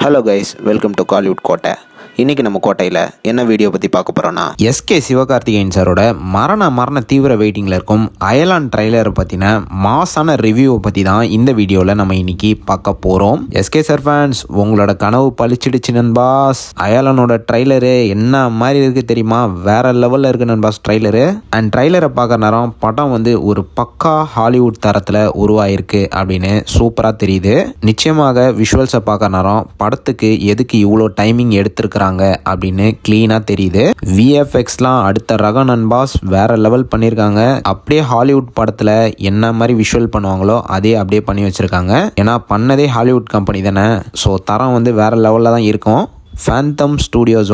Hello guys, welcome to Kollywood கோட்டை. இன்றைக்கி நம்ம கோட்டையில் என்ன வீடியோ பற்றி பார்க்க போகிறோன்னா, எஸ்கே சிவகார்த்திகேயன் சாரோட மரண தீவிர வெயிட்டிங்கில் இருக்கும் அயலான் ட்ரைலரை பற்றின மாசான ரிவ்யூவை பற்றி தான் இந்த வீடியோவில் நம்ம இன்னைக்கு பார்க்க போகிறோம். எஸ்கே சார் ஃபேன்ஸ், உங்களோட கனவு பழிச்சிடுச்சு நண்பாஸ். அயலானோட ட்ரைலரு என்ன மாதிரி இருக்குது தெரியுமா? வேற லெவலில் இருக்குது நண்பாஸ் ட்ரைலரு. அண்ட் ட்ரைலரை பார்க்குற நேரம் படம் ஒரு பக்கா ஹாலிவுட் தரத்தில் உருவாயிருக்கு அப்படின்னு சூப்பராக தெரியுது. நிச்சயமாக விஷுவல்ஸை பார்க்குற நேரம் படத்துக்கு எதுக்கு இவ்வளோ டைமிங் எடுத்திருக்கிறாங்க அப்படின்னு கிளீனா தெரியுது. விஎஃப்எக்ஸ்லாம் அடுத்த ரக நண்பாஸ், வேற லெவல் பண்ணியிருக்காங்க. அப்படியே ஹாலிவுட் படத்துல என்ன மாதிரி விஷுவல் பண்ணுவாங்களோ அதே அப்படியே பண்ணி வச்சிருக்காங்க. ஏன்னா பண்ணதே ஹாலிவுட் கம்பெனி தானே, ஸோ தரம் வேற லெவலில் தான் இருக்கும். ஃபேண்டம் ஸ்டூடியோஸ்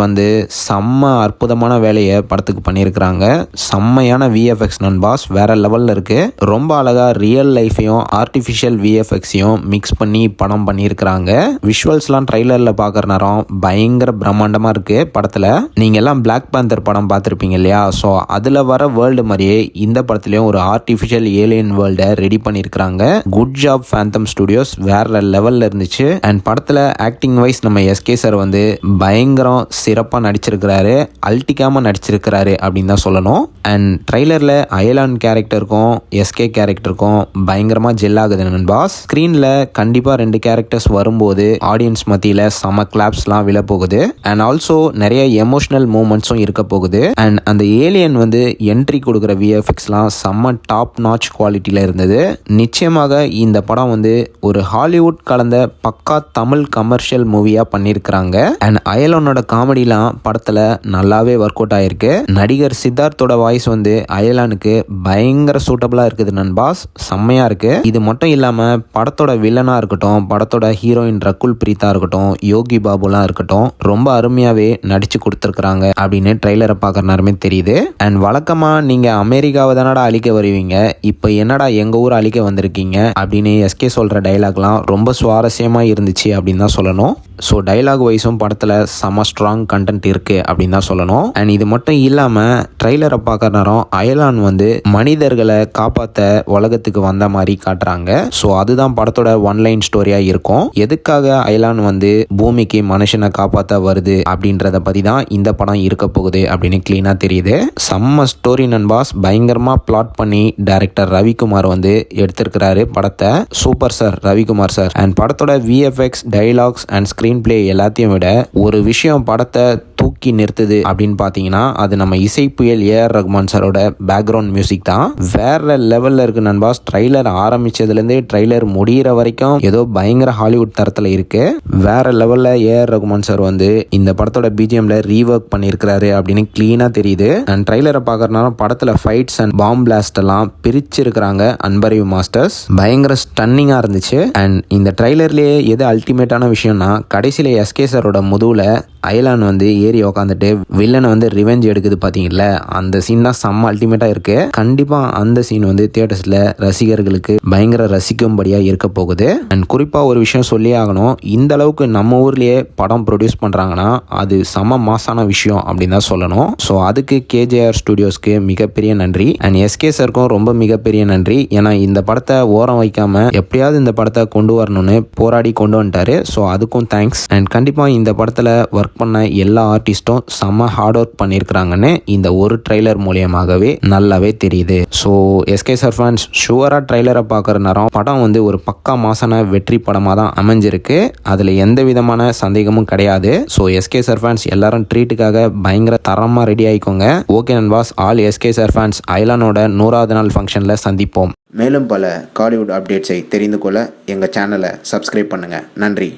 செம்ம அற்புதமான வேலையை படத்துக்கு பண்ணியிருக்கிறாங்க. செம்மையான விஎஃப்எக்ஸ் நண்பாஸ், வேற லெவலில் இருக்குது. ரொம்ப அழகாக ரியல் லைஃப்பையும் ஆர்டிஃபிஷியல் விஎஃப்எக்ஸையும் மிக்ஸ் பண்ணி படம் பண்ணியிருக்கிறாங்க. விஷுவல்ஸ்லாம் ட்ரைலரில் பார்க்குற நேரம் பயங்கர பிரம்மாண்டமாக இருக்குது. படத்தில் நீங்கள் எல்லாம் பிளாக் பேந்தர் படம் பார்த்துருப்பீங்க இல்லையா? ஸோ அதில் வர வேர்ல்டு மாதிரியே இந்த படத்துலையும் ஒரு ஆர்டிஃபிஷியல் ஏலியன் வேர்ல்டை ரெடி பண்ணியிருக்கிறாங்க. குட் ஜாப் ஃபேண்டம் ஸ்டூடியோஸ், வேற லெவலில் இருந்துச்சு. அண்ட் படத்தில் ஆக்டிங் வைஸ் நம்ம எஸ்கே சார் பயங்கரம் சிறப்பாக நடிச்சிருக்கிறாரு, அல்டிக்காமல் நடிச்சிருக்கிறாரு அப்படின்னு தான் சொல்லணும். அண்ட் ட்ரைலரில் அயலான் கேரக்டருக்கும் எஸ்கே கேரக்டருக்கும் பயங்கரமாக ஜெல் ஆகுது நண்பாஸ். ஸ்க்ரீனில் கண்டிப்பாக 2 கேரக்டர்ஸ் வரும்போது ஆடியன்ஸ் மத்தியில் செம கிளாப்ஸ்லாம் விழ போகுது. அண்ட் ஆல்சோ நிறைய எமோஷனல் மூமெண்ட்ஸும் இருக்க போகுது. அண்ட் அந்த ஏலியன் என்ட்ரி கொடுக்குற விஎஃப்எக்ஸ்லாம் செம்ம டாப் நாச் குவாலிட்டியில் இருந்தது. நிச்சயமாக இந்த படம் ஒரு ஹாலிவுட் கலந்த பக்கா தமிழ் கமர்ஷியல் மூவியாக பண்ணியிருக்கிறாங்க. அண்ட் அயலானோட காமெடிலாம் படத்தில் நல்லாவே ஒர்க் அவுட் ஆயிருக்கு. நடிகர் சித்தார்த்தோட வாய்ஸ் அயலானுக்கு பயங்கர சூட்டபிளாக இருக்குது நண்பாஸ், செம்மையாக இருக்குது. இது மட்டும் இல்லாமல் படத்தோட வில்லனாக இருக்கட்டும், படத்தோட ஹீரோயின் ரகுல் பிரீத்தா இருக்கட்டும், யோகி பாபுலாம் இருக்கட்டும், ரொம்ப அருமையாகவே நடிச்சு கொடுத்துருக்குறாங்க அப்படின்னு ட்ரெய்லரை பார்க்குற நேரமே தெரியுது. அண்ட் வழக்கமாக நீங்கள் அமெரிக்காவை தானடா அழிக்க வருவீங்க, இப்போ என்னடா எங்கள் ஊர் அழிக்க வந்திருக்கீங்க அப்படின்னு எஸ்கே சொல்கிற டைலாக்லாம் ரொம்ப சுவாரஸ்யமாக இருந்துச்சு அப்படின்னு தான் சொல்லணும். ஸோ டைலாக் வைஸும் படத்தில் செம ஸ்ட்ராங் கண்டென்ட் இருக்குது அப்படின்னு தான் சொல்லணும். அண்ட் இது மட்டும் இல்லாமல் ட்ரெய்லரை பார்க்குற நேரம் அயலான் மனிதர்களை காப்பாற்ற உலகத்துக்கு வந்த மாதிரி காட்டுறாங்க. ஸோ அதுதான் படத்தோட ஒன்லைன் ஸ்டோரியாக இருக்கும். எதுக்காக அயலான் பூமிக்கு மனுஷனை காப்பாற்ற வருது அப்படின்றத பற்றி தான் இந்த படம் இருக்க போகுது அப்படின்னு கிளீனாக தெரியுது. செம்ம ஸ்டோரி நண்பாஸ், பயங்கரமாக பிளாட் பண்ணி டைரக்டர் ரவிக்குமார் எடுத்திருக்கிறாரு படத்தை. Super sir Ravikumar sir. And படத்தோட VFX, dialogues and screenplay எல்லாத்தையும் விட ஒரு விஷயம் படத்தை தூக்கி நிறுத்துது அப்படின்னு பார்த்தீங்கன்னா அது நம்ம இசை புயல் ஏஆர் ரஹ்மான் சாரோட பேக்ரவுண்ட் மியூசிக் தான். வேற லெவலில் இருக்கு நண்பாஸ். ட்ரைலர் ஆரம்பிச்சதுலேருந்து ட்ரைலர் முடிகிற வரைக்கும் ஏதோ பயங்கர ஹாலிவுட் தரத்தில் இருக்கு. வேற லெவலில் ஏஆர் ரஹ்மான் சார் இந்த படத்தோட பிஜிஎம்ல ரீவொர்க் பண்ணியிருக்கிறாரு அப்படின்னு கிளீனாக தெரியுது. அண்ட் ட்ரைலரை பார்க்கறதுனால படத்தில் ஃபைட்ஸ் அண்ட் பாம் பிளாஸ்ட் எல்லாம் பிரிச்சிருக்கிறாங்க அன்பறிவு மாஸ்டர்ஸ். பயங்கர ஸ்டன்னிங்காக இருந்துச்சு. அண்ட் இந்த ட்ரைலர்லேயே எது அல்டிமேட்டான விஷயம்னா, கடைசியில் எஸ்கே சாரோட முதுகுல அயலான் ஏறி உக்காந்துட்டு வில்லனை ரிவெஞ்ச் எடுக்குது பார்த்தீங்களா, அந்த சீன் தான் செம்ம அல்டிமேட்டாக இருக்கு. கண்டிப்பாக அந்த சீன் தியேட்டர்ஸில் ரசிகர்களுக்கு பயங்கர ரசிக்கும்படியாக இருக்க போகுது. அண்ட் குறிப்பாக ஒரு விஷயம் சொல்லி ஆகணும், இந்த அளவுக்கு நம்ம ஊர்லேயே படம் ப்ரொடியூஸ் பண்ணுறாங்கன்னா அது செம்ம மாசான விஷயம் அப்படின்னு தான் சொல்லணும். ஸோ அதுக்கு கேஜேஆர் ஸ்டுடியோஸ்க்கு மிகப்பெரிய நன்றி. அண்ட் எஸ்கே சாருக்கும் ரொம்ப மிகப்பெரிய நன்றி. ஏன்னா இந்த படத்தை ஓரம் வைக்காம எப்படியாவது இந்த படத்தை கொண்டு வரணும்னு போராடி கொண்டு வந்துட்டாரு. ஸோ அதுக்கும் தேங்க்ஸ். அண்ட் கண்டிப்பாக இந்த படத்தில் ஒர்க் பண்ண எல்லா ஆர்டிஸ்டும் செம்ம ஹார்ட் ஒர்க் பண்ணியிருக்கிறாங்கன்னு இந்த ஒரு ட்ரெய்லர் மூலியமாகவே நல்லாவே தெரியுது. ஸோ எஸ்கே சார் ஃபேன்ஸ், ஷுவராக ட்ரெய்லரை பார்க்குற நேரம் படம் ஒரு பக்கா மாசான வெற்றி படமாக தான் அமைஞ்சிருக்கு. அதில் எந்த விதமான சந்தேகமும் கிடையாது. ஸோ எஸ்கே சார் ஃபேன்ஸ் எல்லாரும் ட்ரீட்டுக்காக பயங்கர தரமாக ரெடி ஆகிக்கோங்க. ஓகே நண்பாஸ், ஆல் எஸ்கே சார் ஃபேன்ஸ் அயலானோட 100வது நாள் ஃபங்க்ஷனில் சந்திப்போம். மேலும் பல காலிவுட் அப்டேட்ஸை தெரிந்து கொள்ள எங்கள் சேனலை சப்ஸ்கிரைப் பண்ணுங்கள். நன்றி.